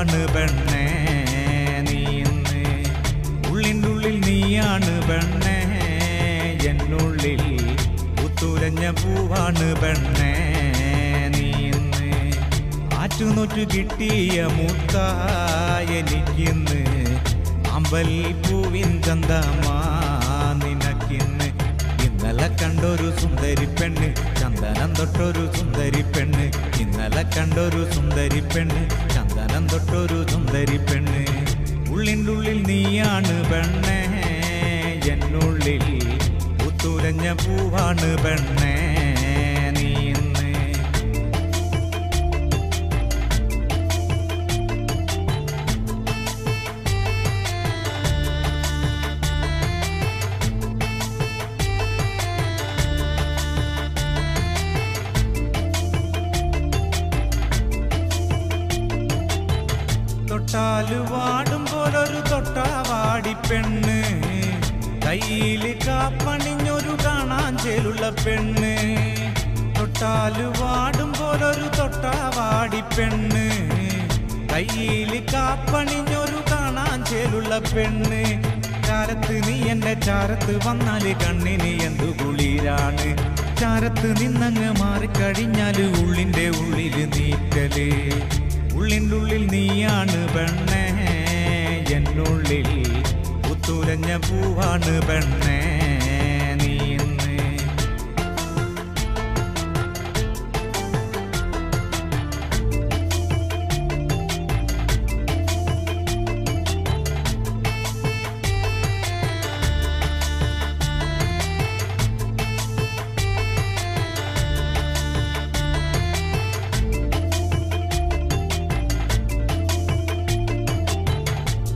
പൂവാണ് പെണ്ണേ നീ ഇന്ന്, ഉള്ളിനുള്ളിൽ നീയാണ് പെണ്ണേ എന്നുള്ളിൽ പുത്തുലഞ്ഞ പൂവാണ് പെണ്ണേ നീ ഇന്ന്. ആറ്റുനൊറ്റു കിട്ടിയ മുത്തായെനിക്കിന്ന്, അമ്പൽപ്പൂവിൻ ചന്തമാ നിനക്കിന്ന്. ഇന്നലെ കണ്ടൊരു സുന്ദരി പെണ്ണ്, ചന്ദനം തൊട്ടൊരു സുന്ദരി പെണ്ണ്. ഇന്നലെ കണ്ടൊരു സുന്ദരി പെണ്ണ്, ചന്ദനം തൊട്ടൊരു സുന്ദരി പെണ്ണ്. ഉള്ളിനുള്ളിൽ നീയാണ് പെണ്ണേ എന്നുള്ളിൽ പുത്തുലഞ്ഞ പൂവാണ് പെണ്ണേ നീ ഇന്ന്. തൊട്ടാല് വാടും പോലൊരു തൊട്ടാവാടി പെണ്ണ്, കയ്യില് കാപ്പണിഞ്ഞൊരു കാണാൻ ചേലുള്ള പെണ്ണ്. തൊട്ടാല് വാടും പോലൊരു തൊട്ടാവാടി പെണ്ണ്, കയ്യില് കാപ്പണിഞ്ഞൊരു കാണാൻ ചേലുള്ള പെണ്ണ്. ചാരത്ത് നീ എന്റെ ചാരത്ത് വന്നാല് കണ്ണിന് എന്തു കുളിരാണ്. ചാരത്ത് നിന്നങ്ങ് മാറിക്കഴിഞ്ഞാല് ഉള്ളിന്റെ ഉള്ളില് നീക്കല്. ഉള്ളിൻ്റെ ഉള്ളിൽ നീയാണ് പെണ്ണേ എന്നുള്ളിൽ പുത്തുലഞ്ഞ പൂവാണ് പെണ്ണേ നീ ഇന്ന്.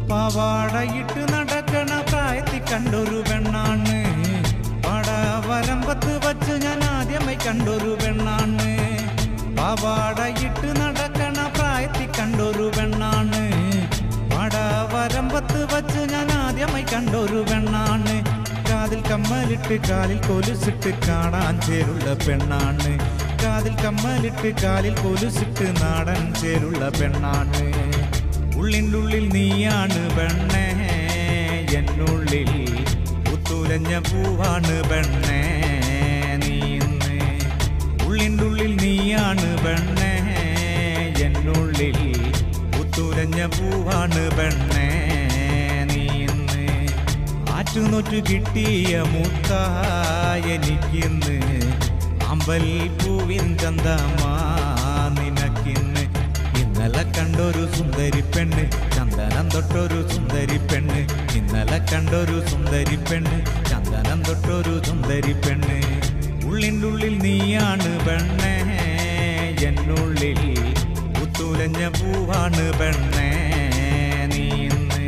പാവാടയിട്ട് നടക്കണ പ്രായത്തിൽ കണ്ടൊരു പെണ്ണാണ്, പാടവരമ്പത്ത് വച്ച് ഞാൻ ആദ്യമായി കണ്ടൊരു പെണ്ണാണ്. പാവാടയിട്ട് നടക്കണ പ്രായത്തിൽ കണ്ടൊരു പെണ്ണാണ്, പാടവരമ്പത്ത് വച്ച് ഞാൻ ആദ്യമായി കണ്ടൊരു പെണ്ണാണ്. കാതിൽ കമ്മലിട്ട് കാലിൽ കൊലുസിട്ട് കാണാൻ ചേരുള്ള പെണ്ണാണ്. കാതിൽ കമ്മലിട്ട് കാലിൽ കൊലുസിട്ട് നാടൻ ചേരുള്ള പെണ്ണാണ്. ഉള്ളിൻ്റെ ഉള്ളിൽ നീയാണ് പെണ്ണേ എന്നുള്ളിൽ പുത്തുലഞ്ഞ പൂവാണ് പെണ്ണേ നീ ഇന്ന്. ഉള്ളിൻ്റെ ഉള്ളിൽ നീയാണ് പെണ്ണേ എന്നുള്ളിൽ പുത്തുലഞ്ഞ പൂവാണ് പെണ്ണേ നീ ഇന്ന്. ആറ്റുനൊറ്റു കിട്ടിയ മുത്തായെനിക്കിന്ന്, അമ്പൽപ്പൂവിൻ ചന്തമാ നിനക്കിന്ന്. ഇന്നലെ കണ്ടൊരു സുന്ദരി പെണ്ണ്, ചന്ദനം തൊട്ടൊരു സുന്ദരി പെണ്ണ്. ഇന്നലെ കണ്ടൊരു സുന്ദരി പെണ്ണ്, ചന്ദനം തൊട്ടൊരു സുന്ദരി പെണ്ണ്. ഉള്ളിൻ്റെ ഉള്ളിൽ നീയാണ് പെണ്ണേ എന്നുള്ളിൽ പുത്തുലഞ്ഞ പൂവാണ് പെണ്ണേ നീ ഇന്ന്.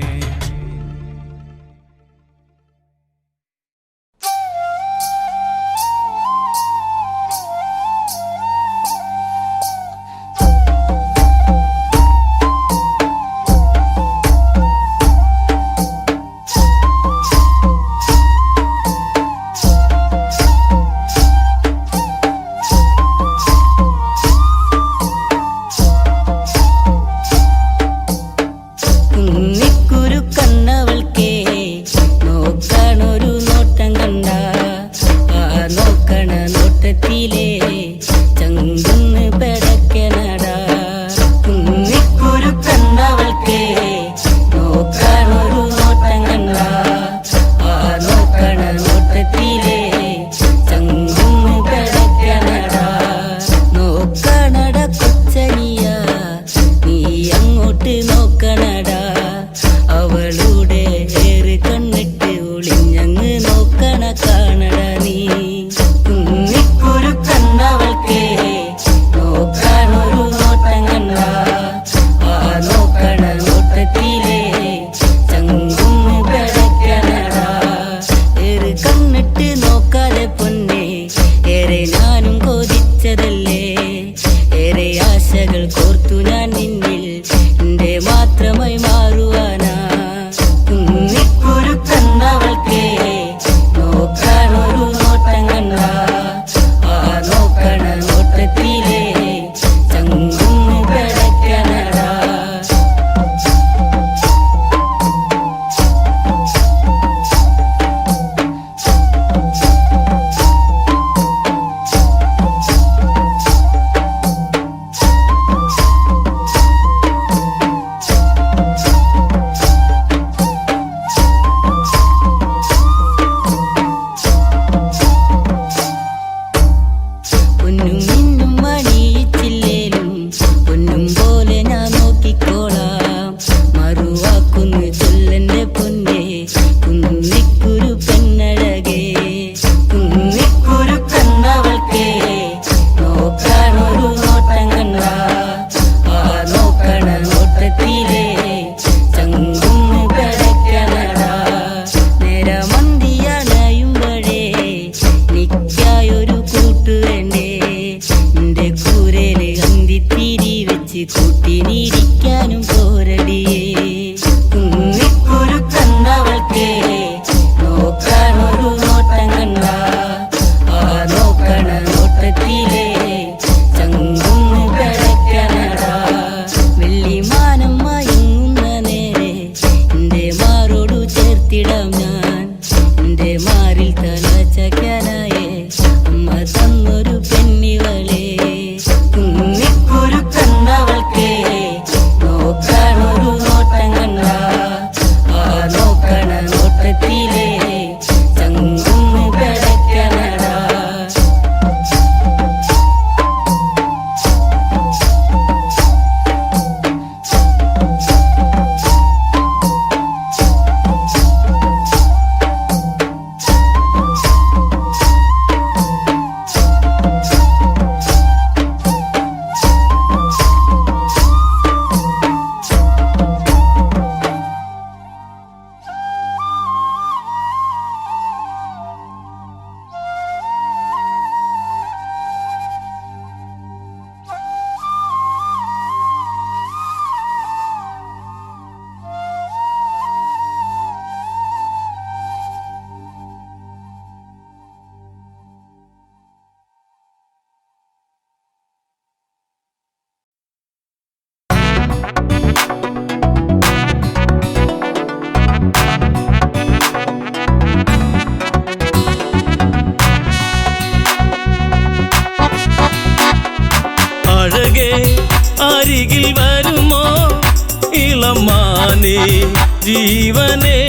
ജീവനേ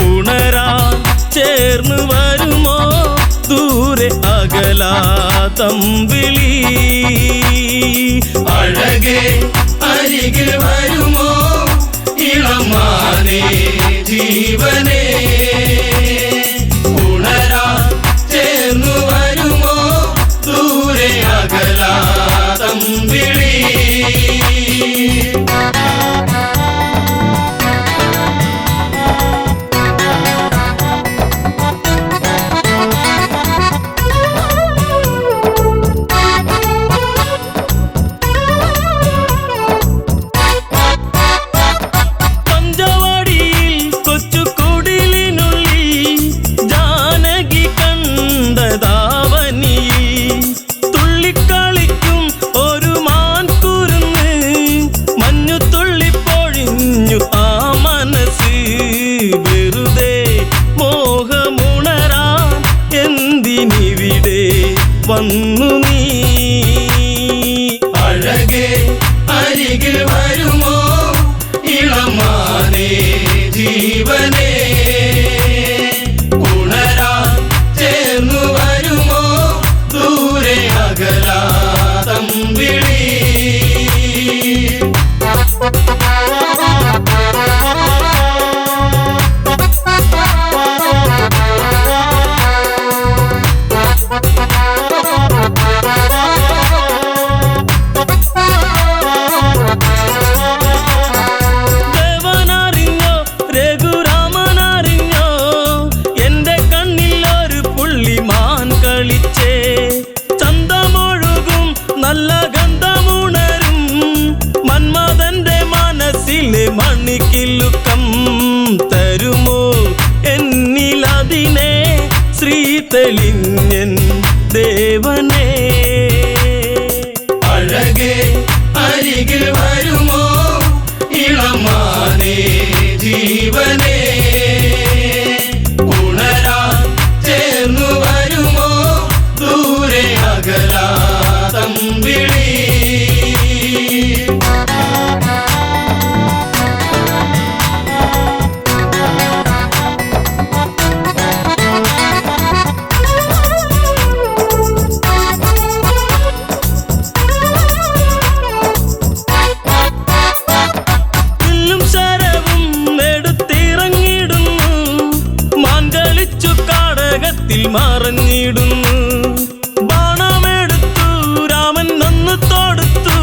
ഉണരാൻ ചേർന്നു വരുമോ ദൂരെ അകലാതമ്പിളി അഴകേ അരികിൽ വരുമോ ഇളമാനേ ജീവനേ ഉണരാൻ ചേർന്നു വരുമോ ദൂരെ അകലാതമ്പിളി വന്നു നീ അഴകേ അരികിൽ വരുമോ ഇളമാനേ ജീവനേ ഉണരാൻ ചേർന്നു വരുമോ ദൂരെ അകലാതമ്പിളി നല്ല ഗന്ധമുണരും മന്മഥന്റെ മനസ്സിലെ മണിക്കിലുക്കം തരുമോ എന്നിലതിനെ ശ്രീ തെളിഞ്ഞൻ ദേവനേ അഴകേ അരികിൽ വരുമോ ഇളമാനേ ജീവനേ ഉണരാൻ ചേർന്നു വരുമോ ദൂരെ അകലാതമ്പിളി മറഞ്ഞിടുന്നു ബാണമെടുത്തു രാമൻ നന്നു തൊടുത്തു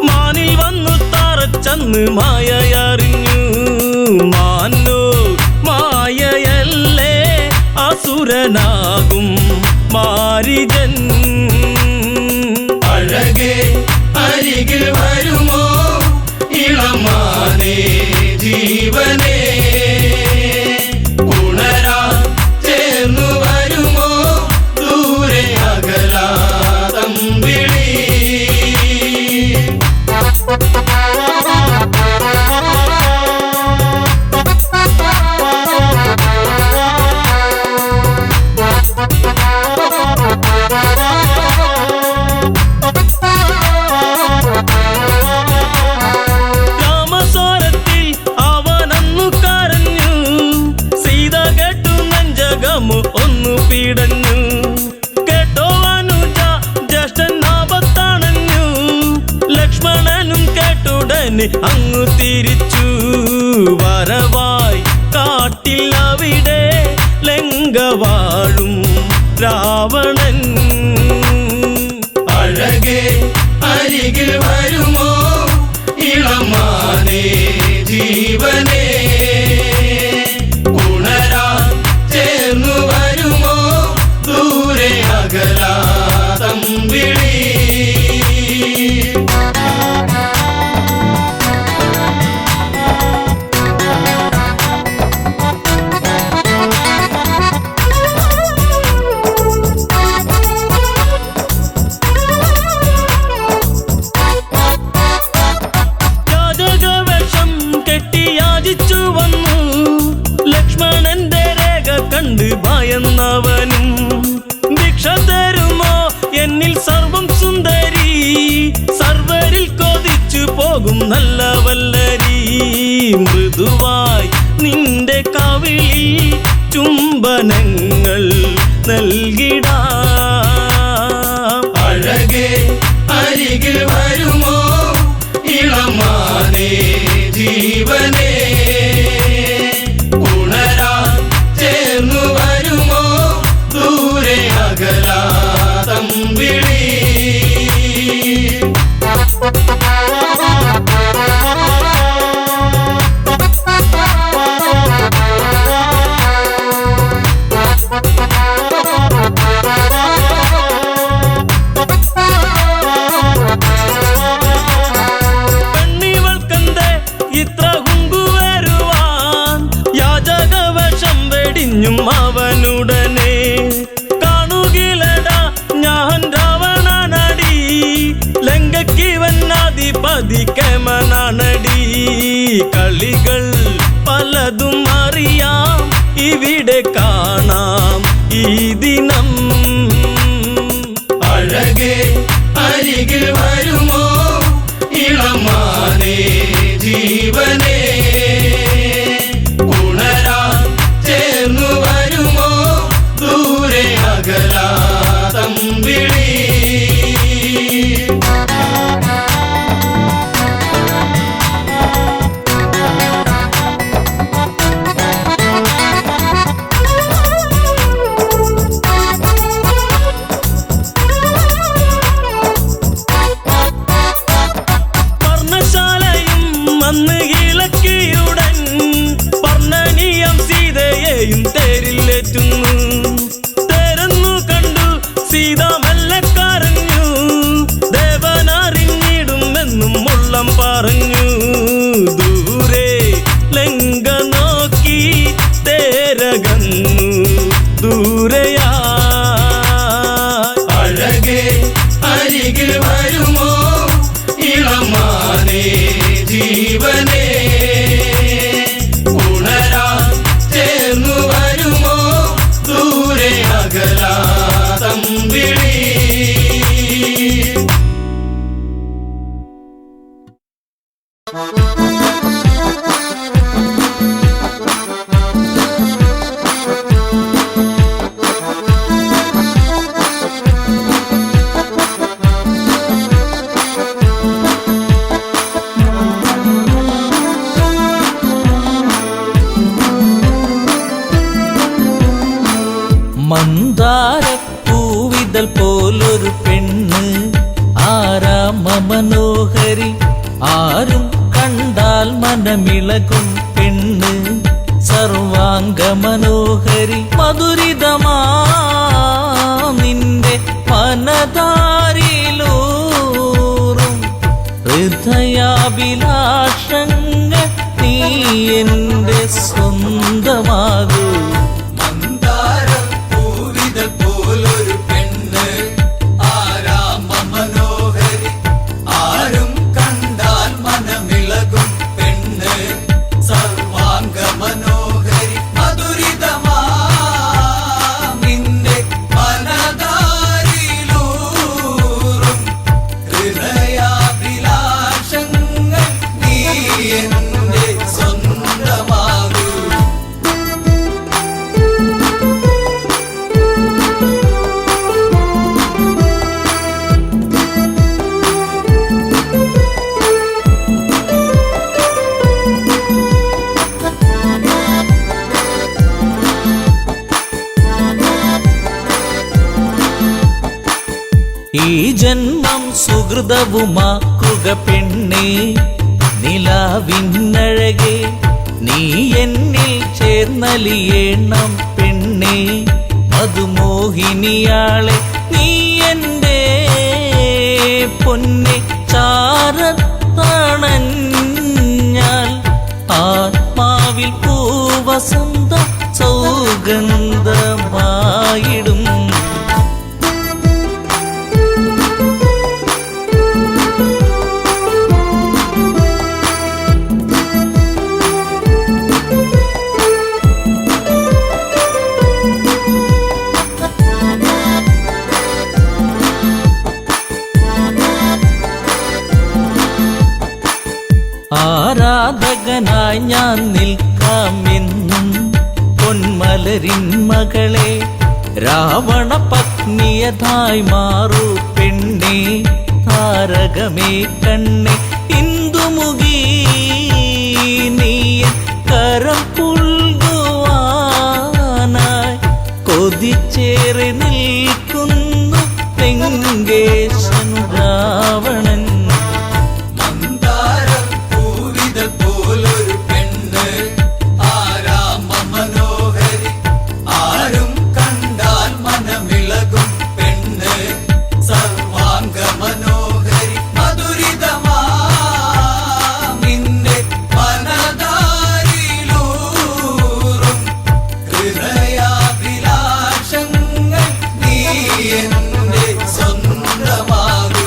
മാനിൽ വന്നു തറച്ചന്ന് മായയറിഞ്ഞു മാനോ മായയല്ലേ അസുരനാകും മാരിജൻ അഴകേ അരികിൽ വരുമോ ഇളമാനേ ജീവനേ ഉണരാൻ ചേർന്നു വരുമോ ദൂരെ അകലാതമ്പിളി രാമസ്വരത്തിൽ അവനന്നു കരഞ്ഞു സീത കേട്ടു നെഞ്ചകമു ഒന്നു പീടഞ്ഞു കേട്ടോ അനുജ ജ്യേഷ്ഠൻ ആപത്താണഞ്ഞു ലക്ഷ്മണനും കേട്ടുടനെ അങ്ങു തിരിച്ചു വരവായി കാട്ടിൽ അവിടെ ലങ്ക വാഴും രാവണൻ അഴകേ അരികിൽ വരുമോ ഇളമാനേ ജീവനേ ഉണരാൻ ചേർന്നു വരുമോ ദൂരെ അകലാതമ്പിളി ഭയന്നവനും ഭിക്ഷ തരുമോ എന്നിൽ സർവം സുന്ദരി സർവരിൽ കൊതിച്ചു പോ പോകും നല്ല വല്ലരി മൃദുവായി നിന്റെ കവിളിൽ ചുംബനങ്ങൾ നൽകിടാം. അഴകേ അരികിൽ വരുമോ ഇളമാനേ ജീവനേ, ഉണരാൻ ചേർന്നു വരുമോ ദൂരെ അകലാ തമ്പിളി. പെണ്ണിവൾക്കെന്തേ ഇത്ര ഹുങ്കുവരുവാൻ, യാചകവശം വെടിഞ്ഞും അവനുടനെ കാണുകിലടാ ഞാൻ രാവണനടി, ലങ്കയ്ക്കിവനാധിപതി കേമനാണടി. കളികൾ പലതും അറിയാം ഇവിടെ കാണാം ഈ ദിനം. അഴകേ അരികിൽ വരുമോ ഇളമാനേ ജീവനേ, ഉണരാൻ ചേർന്നു വരുമോ ദൂരെ അകലാ തമ്പിളി. പർണശാലയും അന്ന് ഇളക്കിയുടൻ പർണനീയം സീതയെയും തേരിലേറ്റുന്നു. തേരെന്നു കണ്ടു സീത മെല്ലെ കരഞ്ഞു, ദേവനറിഞ്ഞിടുമെന്നും ഉള്ളം പറഞ്ഞു. ദൂരെ ലങ്ക നോക്കി തേരകന്നു ദൂരയാ. അഴകേ അരികിൽ വരുമോ ഇളമാനേ ജീവനേ, ഉണരാൻ ചേർന്നു വരുമോ ദൂരെ അകലാ തമ്പിളി. മന്ദാരപ്പൂവിതൽ പോലൊരു പെണ്ണ്, ആരാമ മനോഹരി, ആരും കണ്ടാൽ മനമിളകും പെണ്ണ്, സർവാംഗ മനോഹരി. മധുരിതമാ നിന്റെ മനതാരിലൂറും ഹൃദയാഭിലാഷങ്ങൾ നീ എന്റെ സ്വന്തമാകൂ. പോലൊരു പെണ്ണ്, ആരാമ മനോഹരി, ആരും കണ്ടാൽ മനമിളകും പെണ്ണ്, സർവാംഗ മനോഹരി. മധുരിതമാ നിന്റെ മനതാരിലൂറും ഹൃദയാഭിലാഷങ്ങൾ നീ എന്റെ സ്വന്തമാകൂ. ഈ ജന്മം സുഹൃതവുമാക്കുക പെണ്ണേ, നിലാവിന്നഴകെ നീ എന്നിൽ ചേർന്നലിയേണം പെണ്ണേ. മധുമോഹിനിയാളെ നീ എൻ്റെ പൊന്നെ ചാരത്തണഞ്ഞാൽ ആത്മാവിൽ പൂവസന്ത സൗഗന്ധമായിടും. കാവലായി ഞാൻ നിൽക്കാമെന്നും പൊന്മലരിൻ മകളെ രാവണ പത്നിയതായി മാറൂ പെണ്ണേ താരകമേ കണ്ണേ ഇന്ദുമുഖി നീ കരം പുൽകുവാനായി കൊതിച്ചേറി നിൽക്കുന്നു ലങ്കേശൻ രാവണൻ മന്ദാരം പൂവിതൾ പോലൊരു പെണ്ണ് ആരാമ മനോഹരി ആരും കണ്ടാൽ മനമിളകും പെണ്ണ് സർവാംഗ മനോഹരി മധുരിതമാ നിന്റെ മനതാരിലൂറും ഹൃദയാഭിലാഷങ്ങൾ നീ എന്റെ സ്വന്തമാകൂ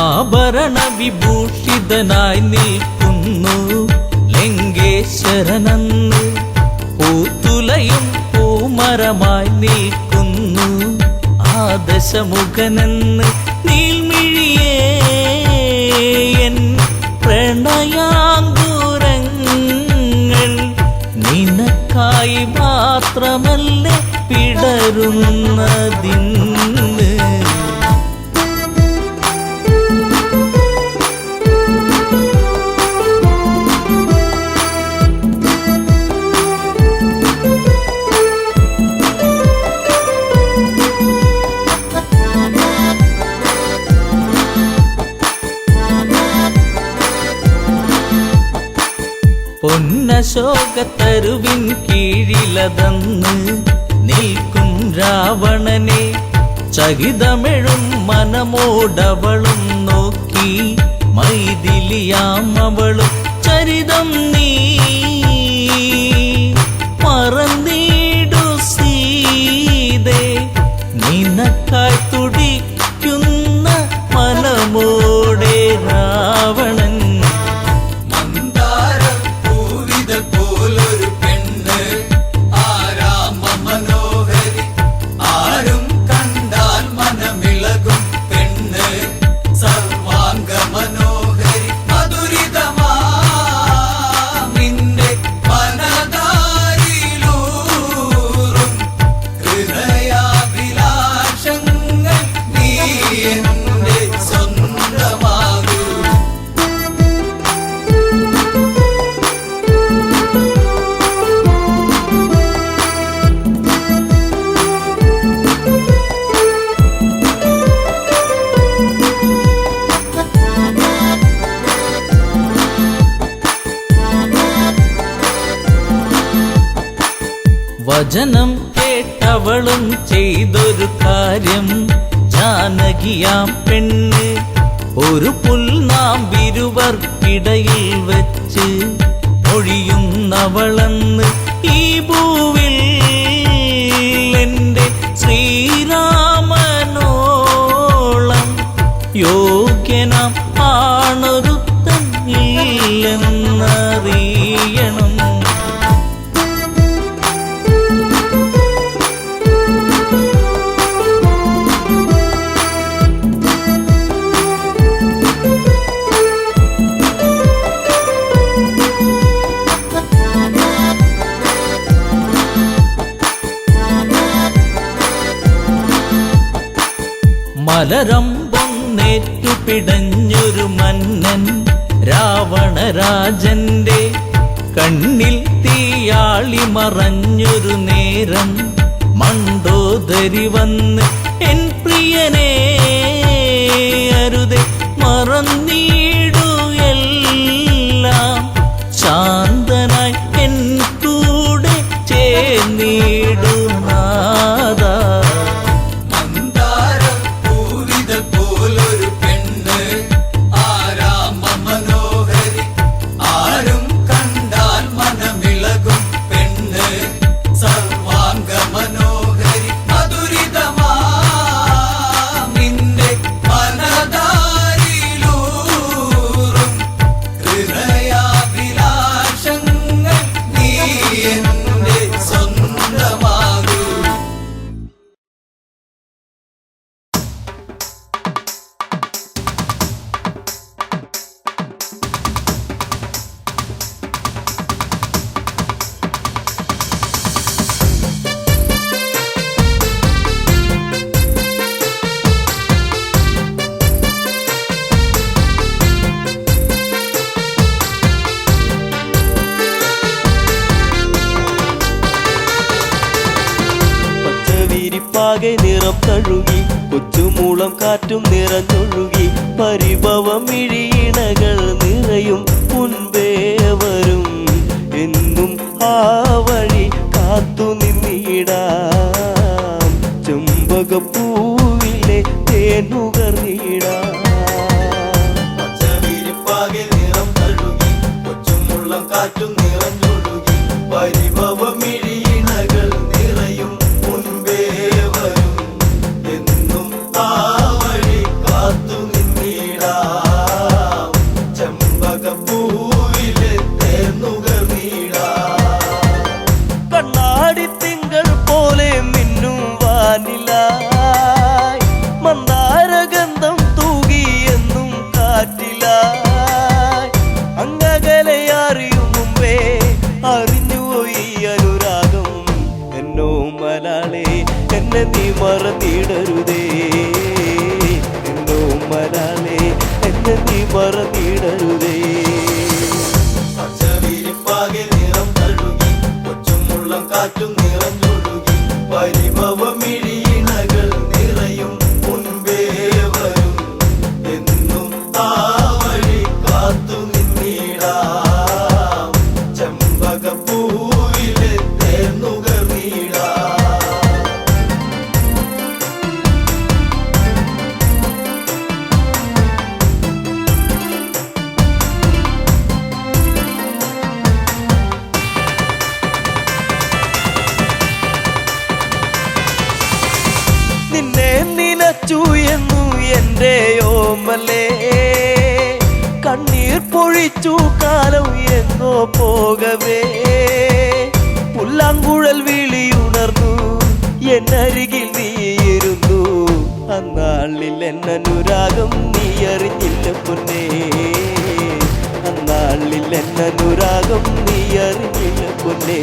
ആഭരണ വിഭൂഷിതനായി നിൽക്കുന്നു ലങ്കേശ്വരനന്ന് പൂത്തുലയും പൂമരമായി നിൽക്കുന്നു ആദശമുഖനെന്ന് നീൽമിഴിയേ എൻ പ്രണയാങ്കുരങ്ങൾ നിനക്കായി മാത്രമല്ലേ പിടരുന്നതിന്ന് പൊന്നശോകത്തരുവിൻ കീഴിലതന്ന് നിൽക്കും രാവണനെ ചകിതമെഴും മനമോടവളും നോക്കി മൈഥിലിയാം അവളും ചരിതം നീ മറന്നീടു സീതേ നിനക്കായി തുടിക്കുന്ന മനമോടെ രാവണൻ മന്ദാരം പൂവിതൾ പോലൊരു പെണ്ണ് ആരാമ മനോഹരി ആരും കണ്ടാൽ മനമിളകും പെണ്ണ് സർവാംഗ മനോഹരി മധുരിതമാ നിന്റെ മനതാരിലൂറും ഹൃദയാഭിലാഷങ്ങൾ നീ എന്റെ സ്വന്തമാകൂ വചനം കേട്ടവളും ചെയ്തൊരു കാര്യം ജാനകിയാം പെണ്ണ് ഒരു പുൽനാമ്പിരുവർക്കിടയിൽ വെച്ച് ഒഴിയുന്നവളെന്ന് ഈ ഭൂവിൽ എന്റെ ശ്രീരാമനോളം യോഗ്യനാം ആണൊരുത്തൻ ഇല്ലെന്നറിയണം മലരമ്പൊന്നേറ്റു പിടഞ്ഞൊരു മന്നൻ രാവണരാജന്റെ കണ്ണിൽ തീയാളി മറഞ്ഞൊരു നേരം മണ്ടോദരി വന്ന് എൻ പ്രിയനെ അരുതെ മറന്നീടു എല്ലാം ശാന്തനായി എൻ കൂടെ ചേർന്നീടു നാദാ മന്ദാരം പൂവിതൾ പോലൊരു പെണ്ണ് ആരാമ മനോഹരി ആരും കണ്ടാൽ മനമിളകും പെണ്ണ് സർവാംഗ മനോഹരി മധുരിതമാ നിന്റെ ചെവിരിപ്പാകെ നിറം തഴുകി കൊച്ചുമൂളം കാറ്റും നിറഞ്ഞൊഴുകി പരിഭവമിഴിയിണകൾ നിറയും മുൻപേ വരും എന്നും ആ വഴി കാത്തു നിന്നിടാം ചെമ്പകപ്പൂവിലെ തേനുകർന്നിടാം ചെവിരിപ്പാകെ നിറം തഴുകി കൊച്ചുമുള്ളം കാറ്റും നിറഞ്ഞൊഴുകി പരിഭവമിഴിയിണകൾ നിറയും മുൻപേ വരും എന്നും ആ വഴി കാത്തു നിന്നിടാം ചെമ്പകപ്പൂവിലെ തേനുകർന്നിടാം കണ്ണാടി തിങ്കൾ പോലെ മിന്നും വാനിലായി മന്ദാരഗന്ധം തൂകി എന്നും കാറ്റിലായി അങ്ങകലെ അറിയും മുമ്പേ അറിഞ്ഞുപോയി അനുരാഗം എന്നോ മലാളെ എന്നെ നീ മറന്നിടരുതേ എന്നോ മലാളെ എന്നെ നീ മറന്നിടരുതേ ചെവിരിപ്പാകെ നിറം തഴുകി കൊച്ചുമുള്ളം കാറ്റും നിറഞ്ഞൊഴുകി പരിഭവമിഴിയിണകൾ നിറയും മുൻപേ വരും എന്നും ആ വഴി കാത്തു നിന്നിടാം ചെമ്പകപ്പൂവിലെ തേനുകർന്നിടാം നിന്നെ നിനച്ചു എന്നു എൻ്റെ ഓമലേ കണ്ണീർ പൊഴിച്ചു കാലം എന്നോ പോകവേ പുല്ലാങ്കുഴൽ വിളിയുണർന്നു എന്നരികിൽ നീയിരുന്നു അന്നാളിൽ എന്നനുരാഗം നീ അറിഞ്ഞില്ല പൊന്നേ അന്നാളിൽ എന്നനുരാഗം നീ അറിഞ്ഞില്ല പൊന്നേ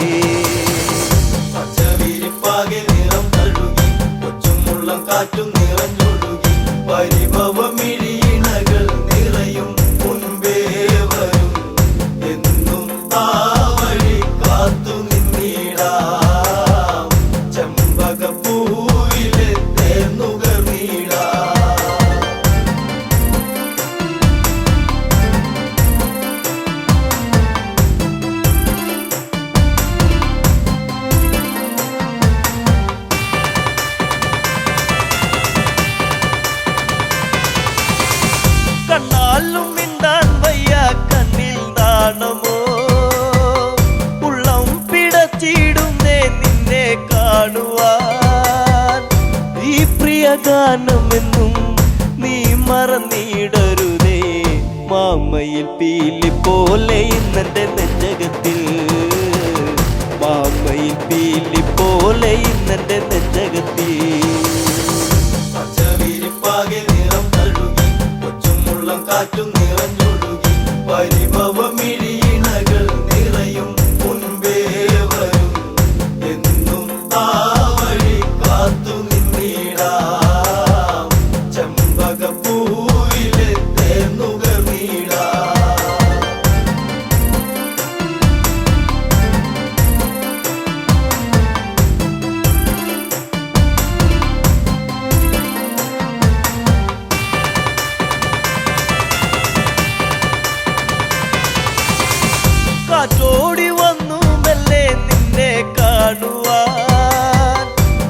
ചെവിരിപ്പാകെ നിറം തഴുകി കൊച്ചുമുള്ളം കാറ്റും നിറഞ്ഞൊഴുകി പരിഭവമിഴിയിണകൾ നിറയും മുൻപേ വരും എന്നും ആ വഴി കാത്തു നിന്നിടാം ചെമ്പകപ്പൂവിലെ തേനുകർന്നിടാം കണ്ണാലും മിണ്ടാൻ വയ്യ കണ്ണിൽ നാണമോ ഉള്ളം പിടച്ചിടുന്നേ നിന്നെ കാണുവാൻ ഈ പ്രിയ ഗാനമെന്നും നീ മറന്നിടരുതേ മാമയിൽ പീലി പോലെ ഇന്നെന്റെ നെഞ്ചകത്തിൽ മാമയിൽ പീലി പോലെ ഇന്നെന്റെ നെഞ്ചകത്തിൽ ചെവിരിപ്പാകെ നിറം തഴുകി കൊച്ചുമുള്ളം കാറ്റും നിറഞ്ഞൊഴുകി പരിഭവമിഴിയിണകൾ നിറയും മുൻപേ വരും എന്നും ആ വഴി കാത്തു നിന്നിടാം ചെമ്പകപ്പൂവിലെ തേനുകർന്നിടാം കാറ്റോടി വന്നു മെല്ലെ നിന്നെ കാണുവാൻ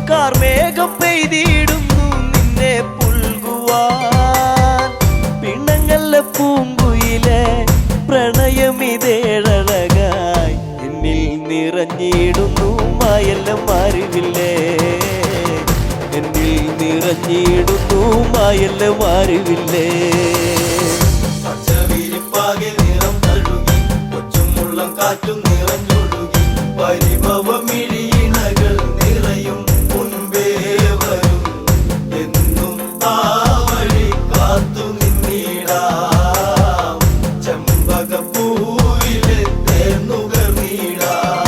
കാർമേഘം പെയ്തിടുന്നു നിന്നെ പുൽകുവാൻ പിണങ്ങല്ല പൂങ്കുയിലെ പ്രണയമിതേഴഴകായി എന്നിൽ നിറഞ്ഞിടുന്നു മായെല്ലാം അറിവില്ലേ എന്നിൽ നിറഞ്ഞിടുന്നു മായെല്ലാം അറിവില്ലേ ചെവിരിപ്പാകെ നിറം തഴുകി കൊച്ചുമുള്ളം കാറ്റും നിറഞ്ഞൊഴുകി പരിഭവമിഴിയിണകൾ നിറയും മുൻപേ വരും എന്നും ആ വഴി കാത്തു നിന്നിടാം ചെമ്പകപ്പൂവിലെ തേനുകർന്നിടാം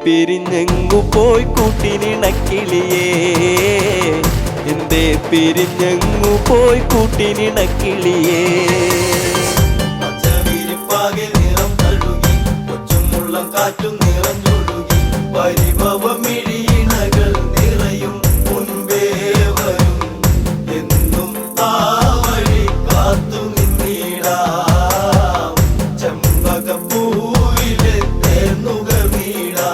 പിരിഞ്ഞെങ്ങു പോയി കൂട്ടിനിണക്കിളിയേ എന്തേ പിരിഞ്ഞെങ്ങു പോയി കൂട്ടിനിണക്കിളിയേ പച്ചവിരിപ്പാകെ നിറം തഴുകി കൊച്ചുമുള്ളം കാറ്റും നിറഞ്ഞൊഴുകി പരിഭവമിഴിയിണകൾ നിറയും മുൻപേ വരും എന്നും ആ വഴി കാത്തു നിന്നിടാം ചെമ്പകപ്പൂവിലെ തേന്നുകർന്നിടാം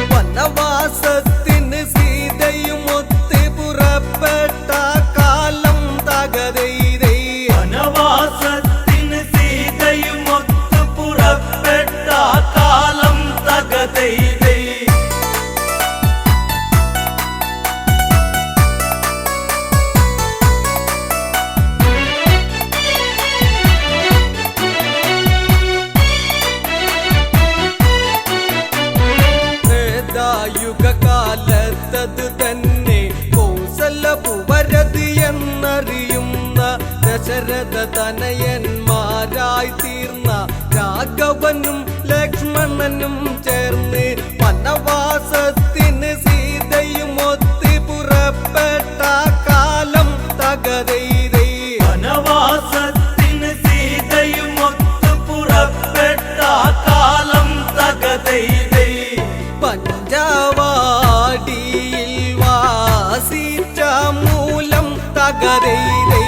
വനവാസത്തിന് സീതയുമൊത്ത് പുറപ്പെട്ട കാലം തകതൈതൈ വനവാസത്തിന് സീതയുമൊത്ത് പുറപ്പെട്ട കാലം തകതൈതൈ യുഗകാലത്തത് തന്നെ കൗസലപുവരതി എന്നറിയുന്ന ദശരഥ തനയന്മാരായി തീർന്ന രാഘവനും ലക്ഷ്മണനും ചേർന്ന് വനവാസത്തിന് സീതയുമൊത്ത് പുറപ്പെട്ട കാലം തകതൈതൈ വനവാസത്തിന് സീതയുമൊത്ത് പുറപ്പെട്ട കാലം തകതൈതൈ പഞ്ചവാടിയിൽ വാസിച്ച മൂലം തകതൈതൈ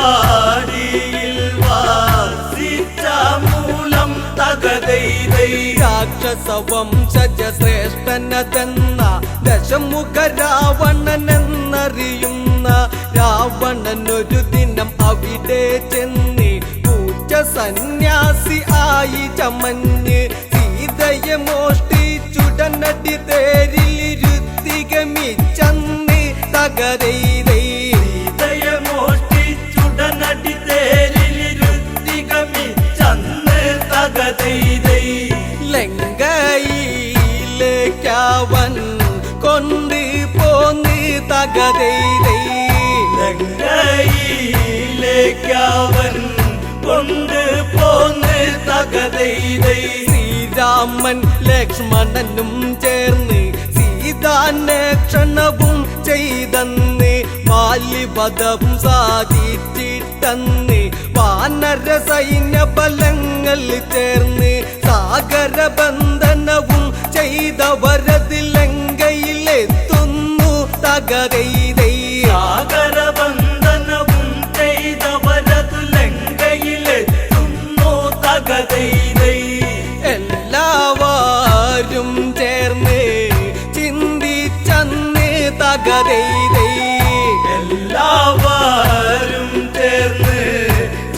പഞ്ചവാടിയിൽ വാസിച്ച മൂലം തകതൈതൈ രാക്ഷസവംശജ ശ്രേഷ്ഠനതെന്ന ദശമുഖ രാവണനെന്നറിയുന്ന രാവണൻ ഒരു ദിനം അവിടെ ചെന്ന് പൂച്ച സന്യാസി ആയി ചമഞ്ഞ് സീതയെ മോഷ്ടിച്ചുടനടി തേരിലിരുത്തികമിച്ചന്ന് തകതൈതൈ സീതയെ മോഷ്ടിച്ചുടനടി തേരിലിരുത്തികമിച്ചന്ന് തകതൈതൈ ലങ്കയിലേക്കവൻ കൊണ്ട് പോന്ന് തകതൈതൈ ലങ്കയിലേക്കവൻ കൊണ്ട് പോന്ന് തകതൈതൈ ശ്രീരാമൻ ലക്ഷ്മണനും ചേർന്ന് സീതാന്വേഷണവും ചെയ്തന്ന് ബാല്യവധം സാധിച്ചിട്ടന്ന് വാനര സൈന്യ ബലങ്ങൾ ചേർന്ന് സാഗരബന്ധനവും ചെയ്തവരത് ലങ്കയിലെത്തുന്നു തകതൈതൈ സാഗരബന്ധനവും ചെയ്തവരത് ലങ്കയിലെത്തുന്നു തകതൈതൈ എല്ലാവരും ചേർന്ന് ചിന്തിച്ചന്ന് തകതൈതൈ എല്ലാവരും ചേർന്ന്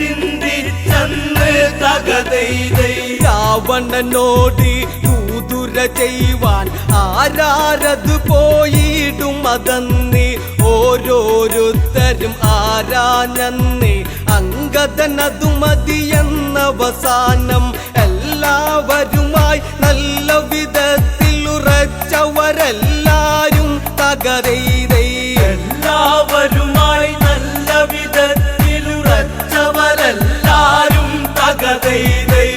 ചിന്തിച്ചന്ന് തകതൈതൈ രാവണനോട് കൂതുര ചെയ്യുവാൻ ആരാരത് പോയിടും അതെന്ന് ഓരോരുത്തരും ആരാഞ്ഞന്ന് അങ്കദനതു മതിയെന്നവസാനം എല്ലാവരുമായി നല്ല വിധത്തിൽ ഉറച്ചവരെല്ലാരും തകതൈതൈ എല്ലാവരുമായി നല്ല വിധത്തിൽ ഉറച്ചവരെല്ലാരും തകതൈതൈ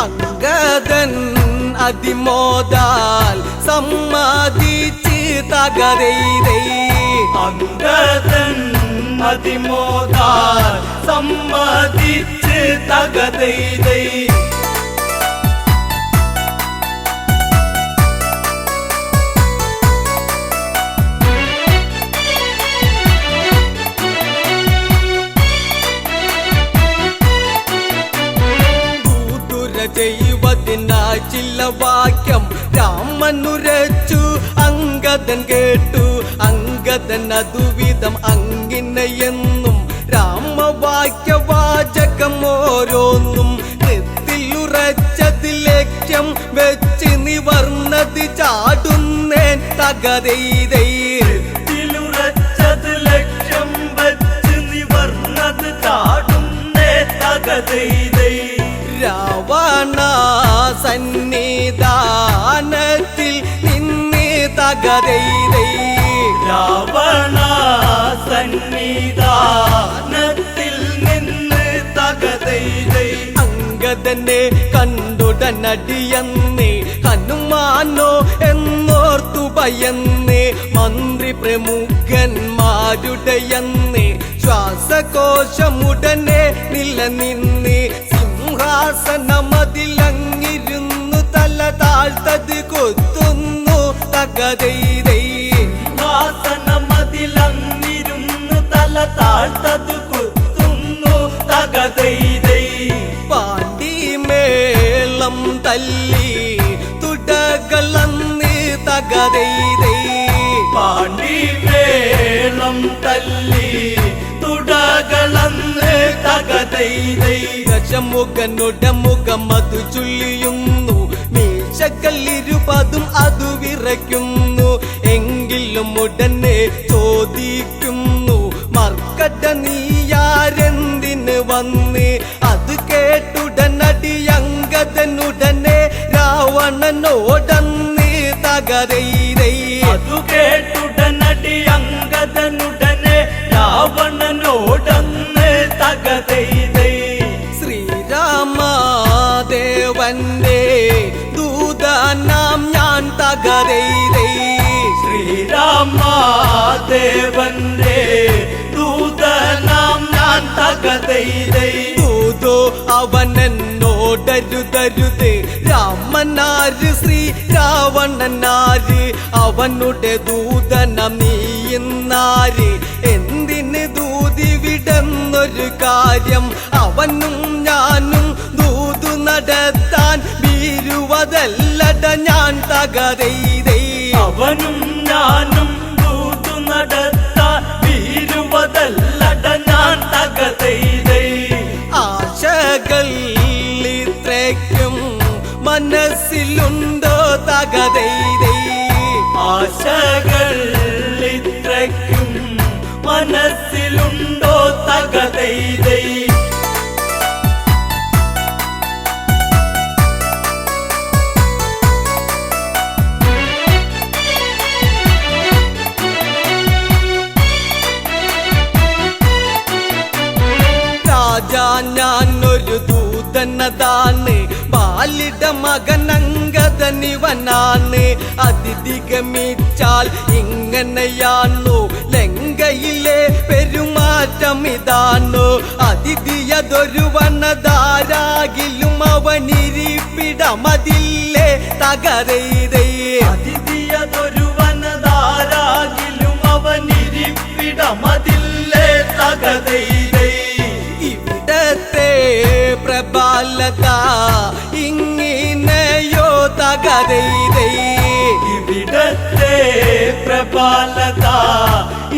അങ്കദൻ അതിമോദാൽ സമ്മതിച്ച് തകതൈതൈ അങ്കദൻ അതിമോദാൽ സമ്മതിച്ച് തകതൈതൈ ചെയ്യുവതിനായി ചില വാക്യം രാമനുരച്ചു അങ്കദൻ കേട്ടു അങ്കദൻ അതുവിധം അങ്ങിനെയെന്നും രാമവാക്യവാചകം ഓരോന്നും കൃത്തിലുറച്ചത് ലക്ഷ്യം വെച്ച് നിവർന്നത് ചാടുന്നേൻ തകതൈതൈ കൃത്തിലുറച്ചത് ലക്ഷ്യം വെച്ച് നിവർന്നത് ചാടുന്നേ തകതൈതൈ രാവ സന്നിധാനത്തിൽ നിന്ന് തകതൈതൈ രാവണ സന്നിധാനത്തിൽ നിന്ന് തകതൈതൈ അങ്കദനെ കണ്ടുടനടിയന്നേ ഹനുമാനോ എന്നോർത്തു ഭയന്നേ മന്ത്രി പ്രമുഖന്മാരുടെയന്നേ ശ്വാസകോശമുടനെ നിലനിന്ന് സിംഹാസനമതിലങ്ങിരുന്നു തല താഴ്ത്തത് കൊത്തുന്നു തകതൈതൈ സിംഹാസനമതിലങ്ങിരുന്നു തല താഴ്ത്തത് കൊത്തുന്നു തകതൈതൈ പാണ്ടിമേളം തല്ലി തുടകളന്ന് തകതൈതൈ പാണ്ടിമേളം തല്ലി തുടകളന്ന് തകതൈതൈ ദശമുഖനുടെ മുഖം അതു ചൊല്ലിയുന്നു മീശക്കല്ലിരുപതും അതു വിറയ്ക്കുന്നു എങ്കിലും ഉടനെ ചോദിക്കുന്നു മർക്കട നീയാരെന്തിന് വന്ന് അത് കേട്ടുടനടി അങ്കദനുടനെ രാവണനോടന്ന് തകതൈതൈ അതു കേട്ടുടനടി അങ്കദനുടനെ രാവണനോടന്ന് തകതൈതൈ ശ്രീരാമദേവന്റെ ദൂതനാം ഞാൻ തകതൈതൈ ശ്രീരാമദേവന്റെ ദൂതനാം ഞാൻ തകതൈതൈ ദൂതോ അവനെന്നോടരുതരുത് രാമനാര് ശ്രീ രാവണനാര് അവനുടെ ദൂതനം നീയുന്നാര് എന്തിന് ദൂതി വിടുന്നൊരു കാര്യം അവനും ഞാനും ദൂതു നടത്താൻ വീരുവതല്ലട ഞാൻ തകതൈതൈ അവനും ഞാനും ദൂതു നടത്താൻ വീരുവതല്ലട ഞാൻ തകതൈതൈ ആശകൾ ഇത്രയ്ക്കും മനസ്സിലുണ്ടോ തകതൈതൈ ആശകൾ ഇത്രയ്ക്കും മനസ്സിലുണ്ടോ തകതൈതൈ രാജാ ഞാനൊരു ദൂതനതാണ് ബാലിട മകനങ്കദനിവനാണ് അതിഥിഗമിച്ചാൽ ഇങ്ങനെയാണു ലങ്കയിലെ പെരുമാറ്റം ഇതാണു അതിഥിയതൊരു വനധാരാകിലും അവനിരിപ്പിടമതില്ലേ തകതൈതൈ അതിഥിയതൊരു വനധാരാകിലും അവനിരിപ്പിടമതില്ലേ തകതൈതൈ ഇവിടത്തെ പ്രബലത ഇങ്ങനെയോ തകതൈതൈ ഇവിടത്തെ പ്രബലത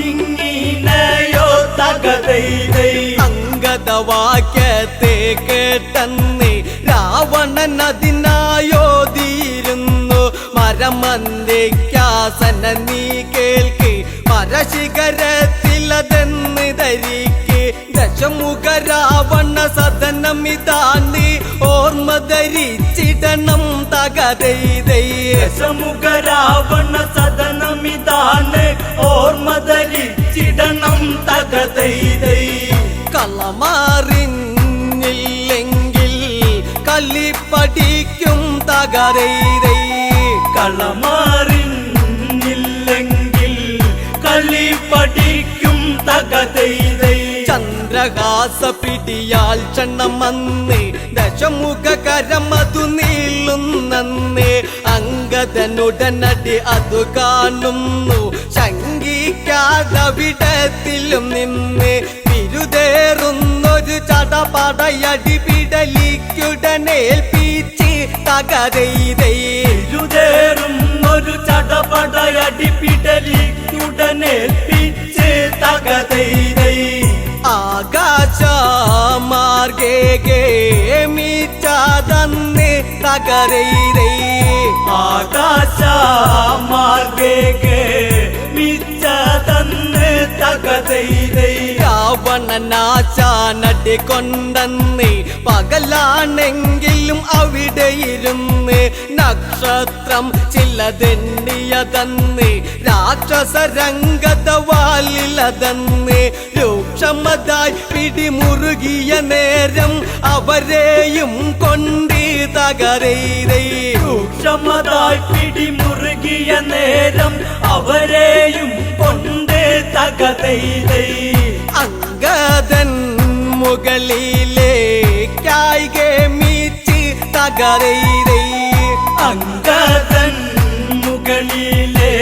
ഇങ്ങനെയോ തകതൈതൈ അങ്കദവാക്യത്തെ കേട്ടെന്ന് രാവണൻ അതിനായോതിയിരുന്നു മരമന്ദിക്കാസന നീ കേൾക്ക് മരശിഖരത്തിലതെന്ന് ധരിക്ക് ദശമുഖ രാവണ സദനമിതാണ് ഓർമ്മ ധരിച്ചിടണം തകതൈതൈ ദശമുഖ രാവണ സദനമിതാണ് ഓർമ്മ ധരിച്ചിടണം തകതൈതൈ കളമാറിഞ്ഞില്ലെങ്കിൽ കലിപ്പടിക്കും തകതൈതൈ കളമാറിഞ്ഞില്ലെങ്കിൽ കളി പഠിക്കും തകതൈതൈ ചന്ദ്രഹാസ പിടിയാൽ ക്ഷണമന്ന് ദശമുഖ കരമതു നീളുന്നന്ന് അങ്കദനുടനടി അതു കാണുന്നു ശങ്കിക്കാതവിടത്തിലും നിന്ന് വിരുതേറുന്നൊരു ചടപടയടി പിടലിക്കുടനേൽപ്പിച്ച് തകതൈതൈ ഇരുതേറുന്നൊരു ചടപടയടി പിടലിക്കുടനേൽപ്പിച്ച് തകതൈതൈ ആകാശമാർഗേ മിച്ചാതന്ന് തകതൈതൈ ആകാശമാർഗേ മിച്ചതന്ന് തകതൈതൈ രാവണ ലക്ഷ്മണനാശാനടി കൊണ്ടെന്ന് പകലാണെങ്കിലും അവിടെ ഇരുന്ന് നക്ഷത്രം ചിലതെണ്ണിയതന്ന് രാക്ഷസരംഗത വാലിലതന്ന് രൂക്ഷമതായി പിടിമുറുകിയ നേരം അവരെയും കൊണ്ട് തകരൈരൈ രൂക്ഷമതായി പിടിമുറുകിയ നേരം അവരെയും കൊണ്ട് തകതൈതൈ അംഗദൻ മുകളിലേക്കായി ഗമിച്ച് തകരൈരൈ അംഗദൻ മുകളിലെ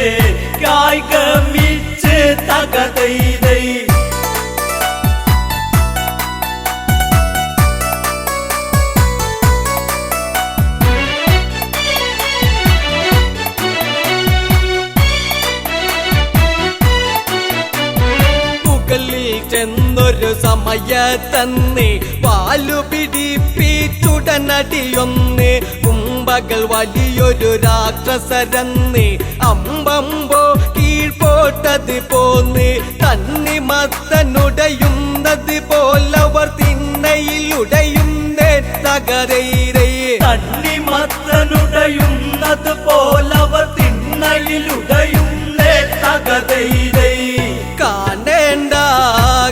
കായികമിച്ച് തകതൈതൈ ചെന്നൊരു സമയത്തന്നെ പാലു പിടിപ്പിച്ചുടനടിയൊന്ന് കുമ്പകൾ വലിയൊരു രാക്ഷസരന്ന് അമ്പമ്പോ കീഴ്പോട്ടത് പോന്ന് തന്നിമത്തനുടയുന്നത് പോലവർ തിണ്ണയിലുടയുന്നേ തകരൈരൈ തന്നിമത്തനുടയുന്നത് പോലവർ തിണ്ണയിലുടയുന്നേ തകതൈതൈ കാണേണ്ട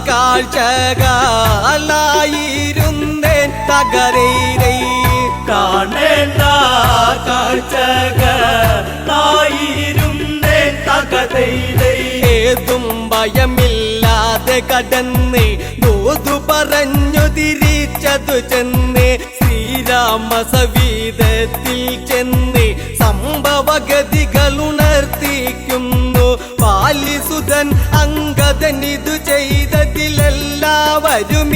കാഴ്ചകളായിരുന്നേൻ തകരൈരൈ കാണേണ്ട കാഴ്ചകളായിരുന്നേ തകതൈതൈ ഏതും ഭയമില്ലാതെ കടന്ന് ദൂതു പറഞ്ഞു തിരിച്ചതു ചെന്ന് ശ്രീരാമ സവീതത്തിൽ ചെന്ന് സംഭവഗതികൾ ഉണർത്തിക്കുന്നു പാലിസുതൻ അംഗദൻ ഇതു ചെയ്തതിലെല്ലാവരും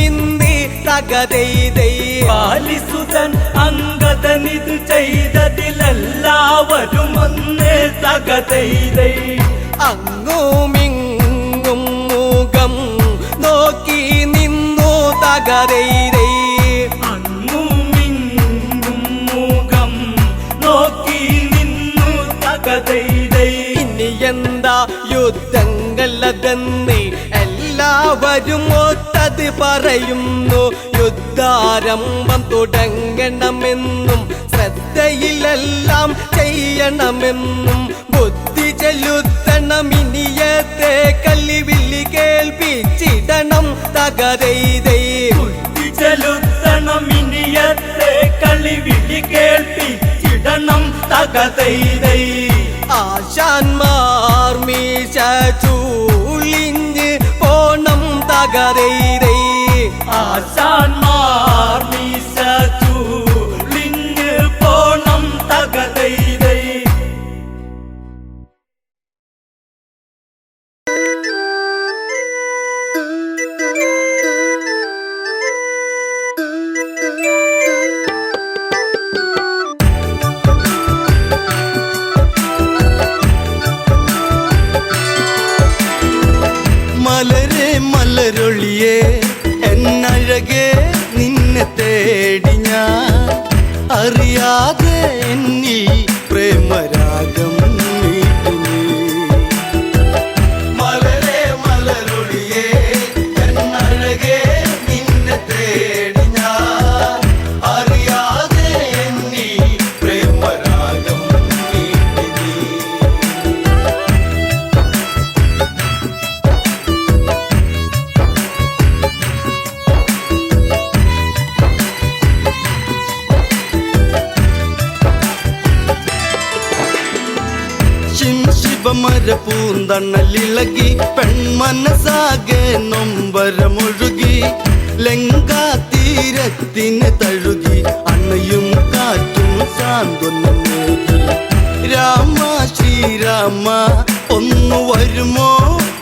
ഇന്ന് തകതൈതൈ പാലിസുതൻ അംഗദൻ ഇത് ചെയ്തതിലെല്ലാവരും ഒന്ന് തകതൈതൈ അങ്ങുമിങ്ങും മുഖം നോക്കി നിന്നു തകരൈരൈ അങ്ങുമിങ്ങും മുഖം നോക്കി നിന്നു തകതൈതൈ ഇനി എന്താ യുദ്ധങ്ങളതെന്ന് എല്ലാവരും ഒത്തത് പറയുന്നു യുദ്ധാരംഭം തുടങ്ങണമെന്നും ശ്രദ്ധയിലെല്ലാം ചെയ്യണമെന്നും ബുദ്ധി ചെലുത്തണം ഇനിയത്തെ കല്ലിവില്ലി കേൾപ്പിച്ചിടണം തകരൈതൈ ബുദ്ധി ചെലുത്തണം ഇനിയത്തെ കളിവിളി കേൾപ്പിച്ചിടണം തകതൈതൈ ആശാന്മാർ മീശ ചൂളിഞ്ഞ് പോണം തകരൈരൈ ആശാന്മാർ മീശ ചൂളിഞ്ഞ് പോണം തകതൈതൈ മലരെ മലരൊളിയേ എന്നഴകേ നിന്നെ തേടി ഞാൻ അറിയാതെ എന്നിൽ പ്രേമരാഗം മീട്ടി നീ. മലരെ മലരൊളിയേ എന്നഴകേ നിന്നെ തേടി ഞാൻ അറിയാതെ എന്നിൽ പ്രേമരാഗം മീട്ടി നീ. ശിവമര പൂന്തണലിളകി പെൺമനസാകെ നൊമ്പരമൊഴുകി ലങ്കാതീരത്തിന് തഴുകി അണയും കാറ്റും സാന്ത്വനമേകി. രാമ ശ്രീരാമ ഒന്നു വരുമോ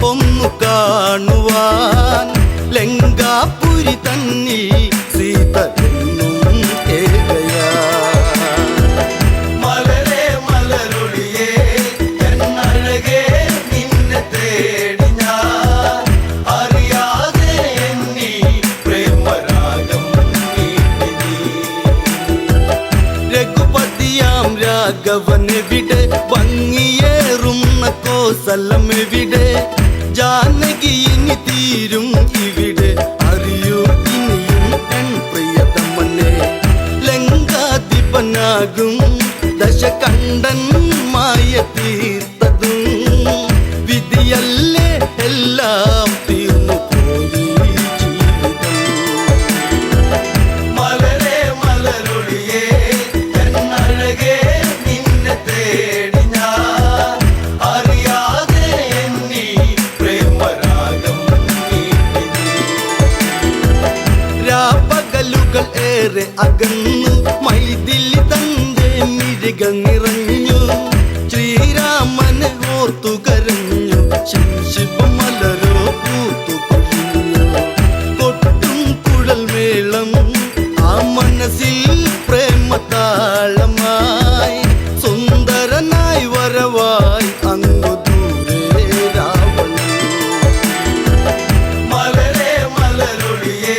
ഒന്നു കാണുവാൻ ലങ്കാപുരി തന്നിൽ സീത എന്നും ഏകയാ. മലരെ മലരൊളിയേ എന്നഴകേ നിന്നെ തേടി ഞാൻ അറിയാതെ എന്നിൽ പ്രേമരാഗം മീട്ടി നീ. രഘുപതിയാം രാഘവനെവിടെ ഭംഗിയേറുന്ന കോസലമെവിടെ ജാനകി ഇനി തീരും ഇവിടെ പ്രിയതമനെ ലങ്കാധിപനാകും ദശകണ്ഠൻ മായ തീർത്തതും വിധിയല്ലേ എല്ലാം തീർന്നു പോയി ജീവിതം മലരേ മലരൊളിയേ എന്നഴകേ നിന്നെ തേടി ഞാൻ അറിയാതെ എന്നീ പ്രേമരാഗം രാപ്പകലുകൾ ഏറെ അകന്നു മൈഥിലി തന്റെ മിഴികൾ നിറഞ്ഞു ശ്രീരാമനെ ഓർത്തു കരഞ്ഞു ശിവമലരോ പൂത്തു പൊഴിഞ്ഞു കൊട്ടും കുഴൽ മേളം ആ മനസ്സിൽ പ്രേമതാളമായി സുന്ദരനായി വരവായി അങ്ങു ദൂരെ രാവണൻ മലരേ മലരൊളിയേ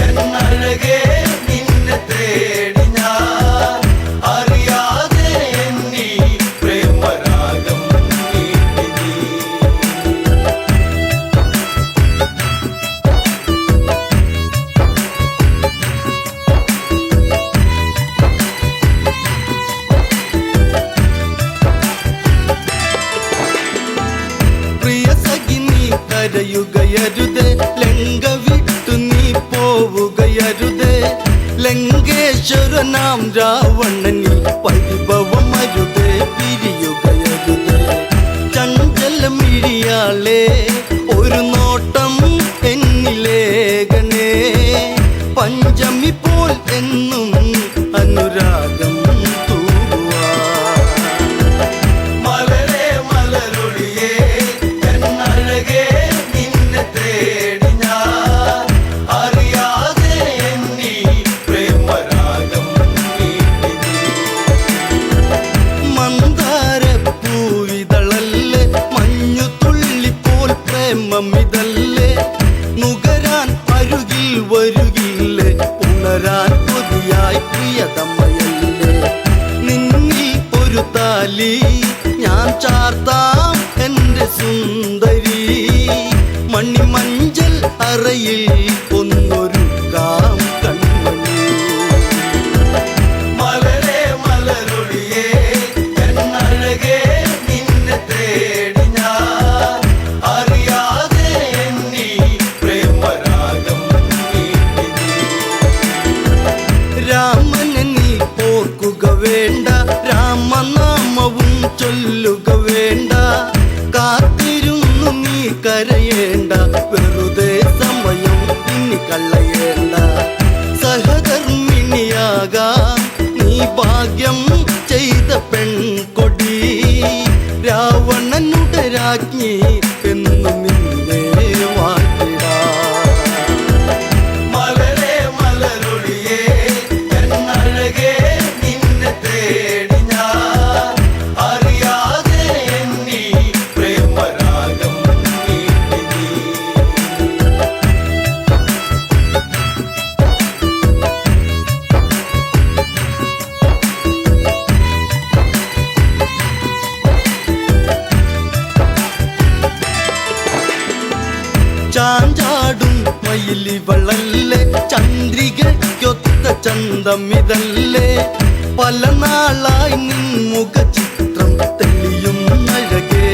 എന്നഴകേ നിന്നെ തേടി ഞാൻ അറിയാതെ എന്നീ പ്രേമരാഗം നീട്ടി പ്രിയ സഖി നീ കരയുകയരുതേ ലങ്ക വിട്ടു നീ പോവുകയരുതേ ലങ്കേശ്വരനാം രാവണനി പരിഭവമരുതേ പിരിയുകയരുതേ ചഞ്ചലമിഴിയാളെ ഒരു നോട്ടം എന്നിലേഖനേ പഞ്ചമി പോൽ എന്നും അനുരാഗം തൂവാ മലരേ മലരൊളിയേ എന്നഴകേ നിന്നെ തേടി ഞാൻ അറിയാതെ എന്നീ പ്രേമരാഗം നീട്ടി മന്ദാരപ്പൂവിതളല്ലേ മഞ്ഞു തുള്ളിപ്പോൾ പ്രേമമിതല്ലേ നുകരാൻ അരുകിൽ വരുകില്ലേ ഉണരാൻ കൊതിയായി പ്രിയതമ്മയല്ലേ നിന്നിൽ ഒരു താലി ഞാൻ ചാർത്താം എൻ്റെ സുന്ദരി മണിമഞ്ചൽ അറയിൽ ഒന്നൊരുക്കാം കൺമണി മലരേ മലരൊളിയേ എന്നഴകേ നിന്നെ തേടി ഞാൻ അറിയാതെ എന്നീ പ്രേമരാഗം നീട്ടി രാമനെ നീ ഓർക്കുക വേണ്ട രാമനാമവും ചൊല്ലുക വേണ്ട കാത്തിരുന്നു നീ കരയേണ്ട വെറുതെ സമയം ഇനി കളയേണ്ട സഹധർമ്മിണിയാകാം നീ ഭാഗ്യം ചെയ്ത പെൺകൊടി രാവണനുടെ രാജ്ഞി എന്നു നിന്നെ വാഴ്ത്തിടാം മലരേ മലരൊളിയേ എന്നഴകേ നിന്നെ തേടി ഞാൻ അറിയാതെ എന്നീ പ്രേമരാഗം നീട്ടി ചാഞ്ചാടും മയിലിവളല്ലേ ചന്ദ്രികയ്ക്കൊത്ത ചന്തമിതല്ലേ പല നാളായി നിൻമുഖ ചിത്രം തെളിയും അഴകേ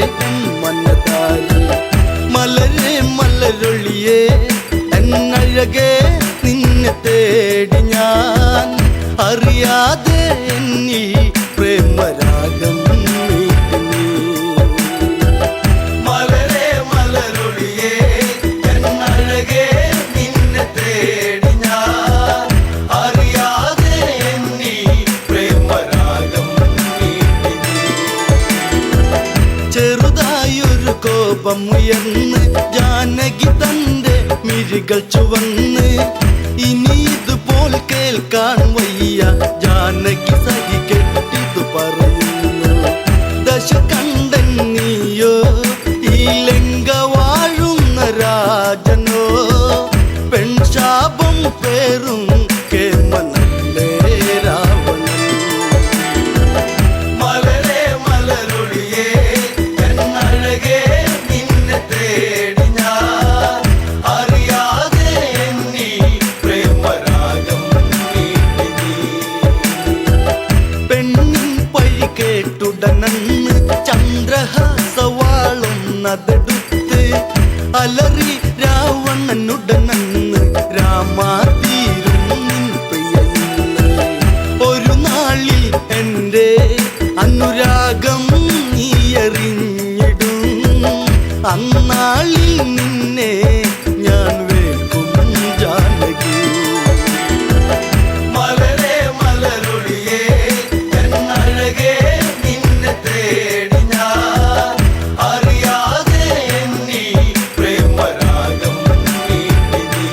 മനതാരി മലരേ മലരൊളിയേ എന്നഴകേ നിന്നെ തേടി ഞാൻ അറിയാതെ എന്നീ പ്രേമരാഗം നീട്ടി നീ. മലരേ മലരൊളിയേ എന്നഴകേ നിന്നെ തേടി ഞാൻ അറിയാതെ എന്നീ പ്രേമരാഗം നീട്ടി ചെറുതായൊരു കോപമുയർന്ന് ജാനകി തന്റെ മിഴികൾ ചുവന്ന് ഇനി ഇതുപോൽ കേൾക്കാൻ വയ്യ ജാനകി സഹി കെട്ടിതു പറയുന്നു ദശകണ്ഠൻ നീയോ ഈ ലങ്ക വാഴുന്ന രാജനോ പെൺശാപം പേറും കേമനല്ലേ രാവണൻ മലരേ മലരൊളിയേ എന്നഴകേ നിന്നെ തേടി ഞാൻ അറിയാതെ എന്നീ പ്രേമരാഗം വന്നതെടുത്ത് അലറി രാവണനുടനന്ന് രാമാതീരും നിൻ പ്രിയന്ന്. ഒരു നാളിൽ എൻ്റെ അനുരാഗം നീ അറിഞ്ഞിടും, അന്നാളിൽ നിന്നെ ഞാൻ വേൽക്കും ജാനകി. മലരേ മലരൊളിയേ എന്നഴകേ നിന്നെ തേടി ഞാൻ അറിയാതെ എന്നീ പ്രേമരാഗം നീട്ടി നീ.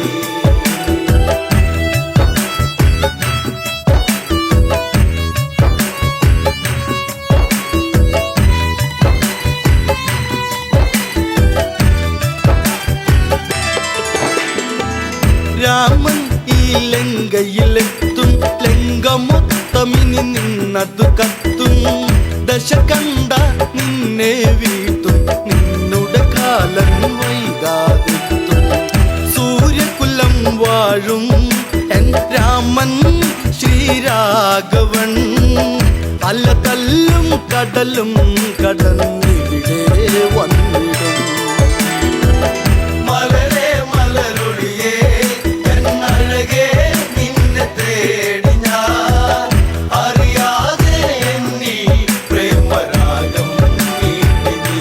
രാമൻ ഈ ലങ്കയിലെത്തും, ലങ്ക മൊത്തമിനി നിന്നതു കത്തും. ദശ കണ്ട നിന്നെ വീട്ടും, നിന്നുടെ കാലം വൈകാതെത്തും. സൂര്യകുലം വാഴും എൻ രാമൻ ശ്രീരാഘവൻ, അല്ല തല്ലും കടലും കടന്നിവിടെ വന്നിടും. മലരേ മലരൊളിയേ എന്നഴകേ നിന്നെ തേടി ഞാൻ അറിയാതെ എന്നീ പ്രേമരാഗം നീട്ടി നീ.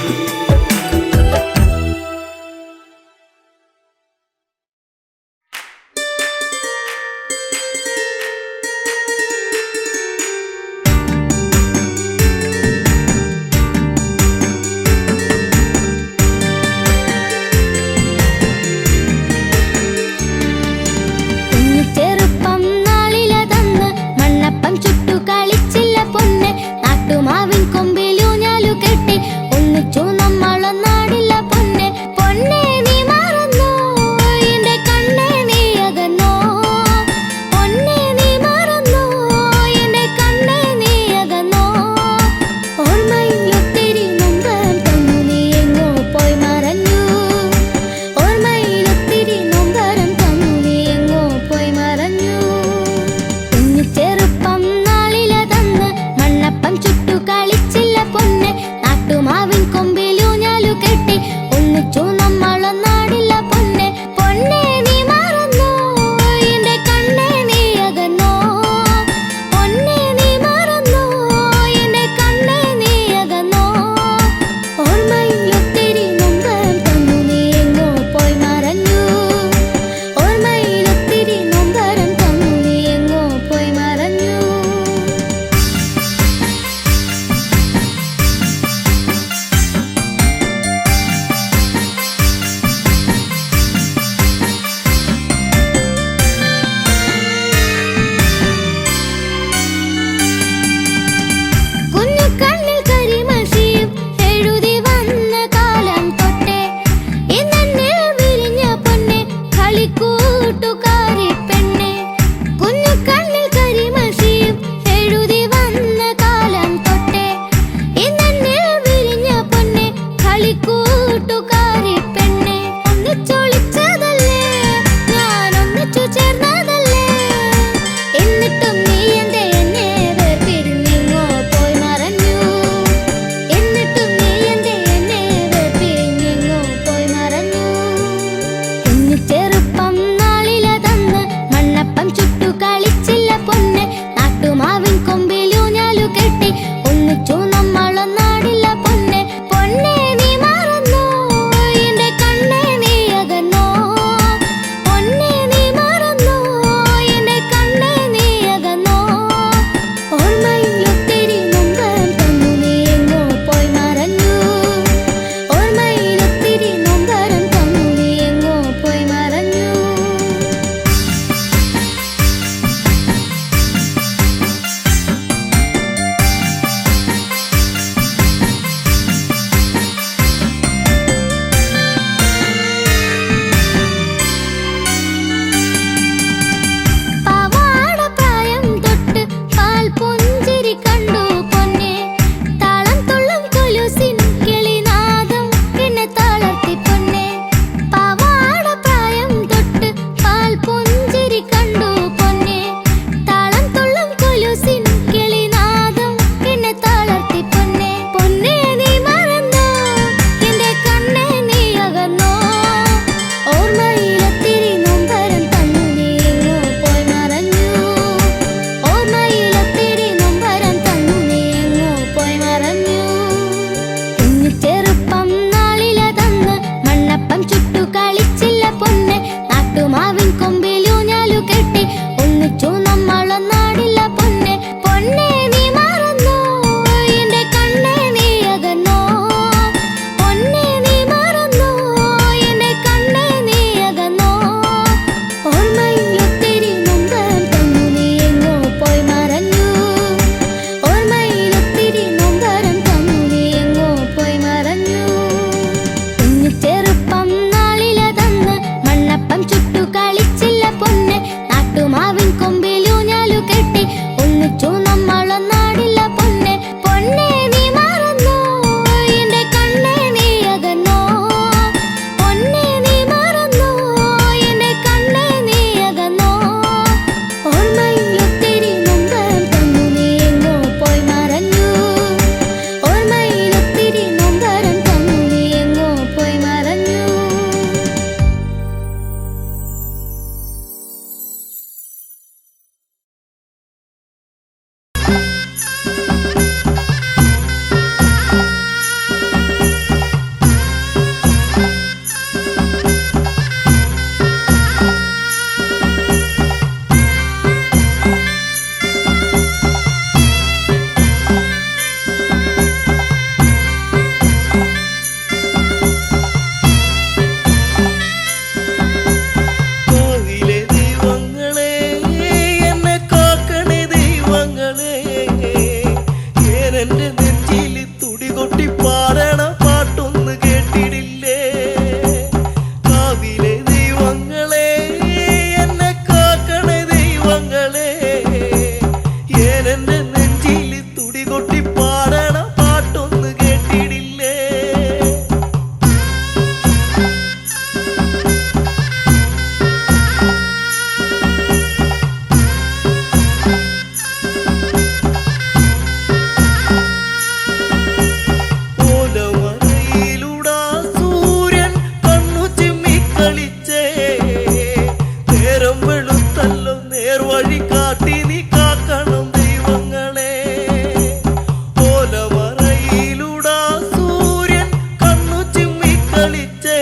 കളിച്ചേ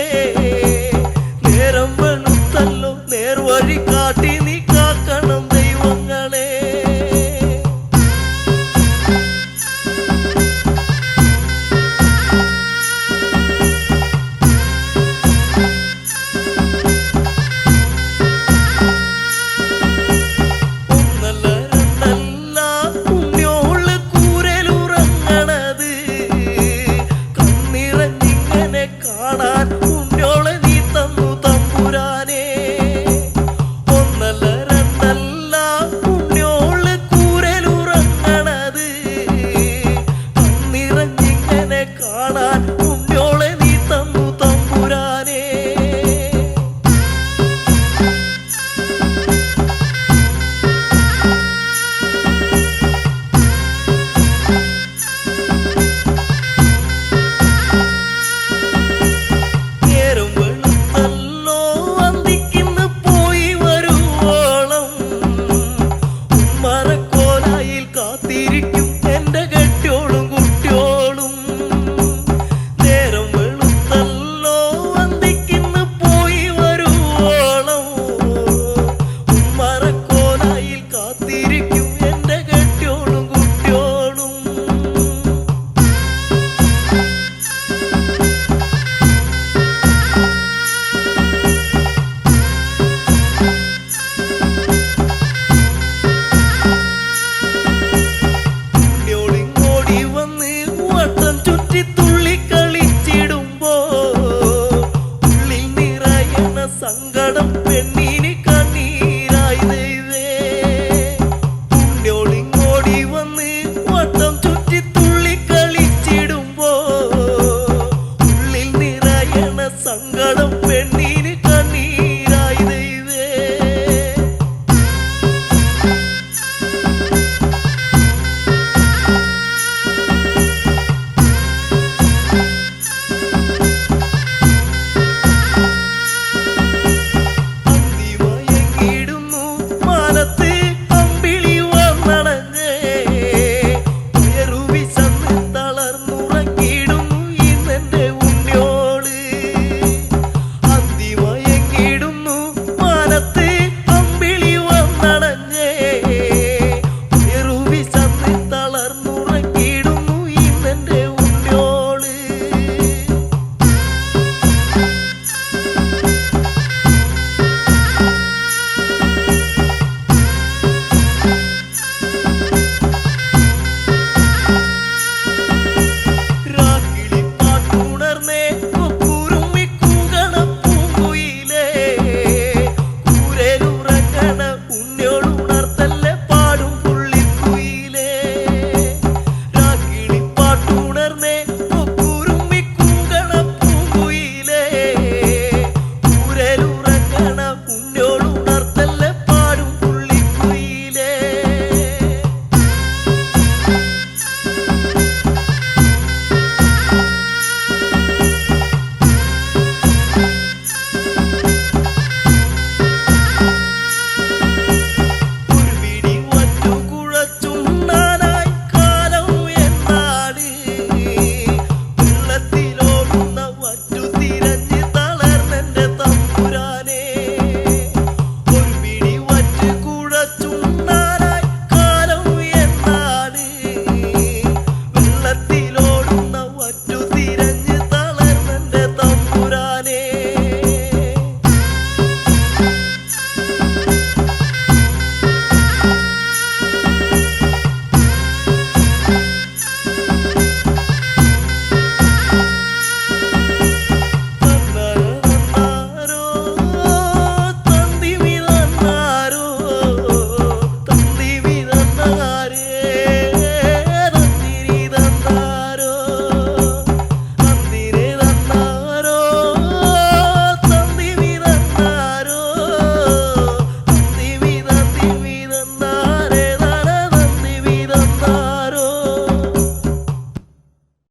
നേരം വെളുത്തല്ലോ നേർവഴി കാട്ടി നീ കാക്കണം ദൈവങ്ങളെ സങ്കടം പെണ്ണിന് കണ്ണീരായി ദൈവേ പുണ്യോളിങ്ങോടി വന്ന് വട്ടം ചുറ്റി തുള്ളി കളിച്ചിടുമ്പോ ഉള്ളിൽ നിറയണ സങ്കടം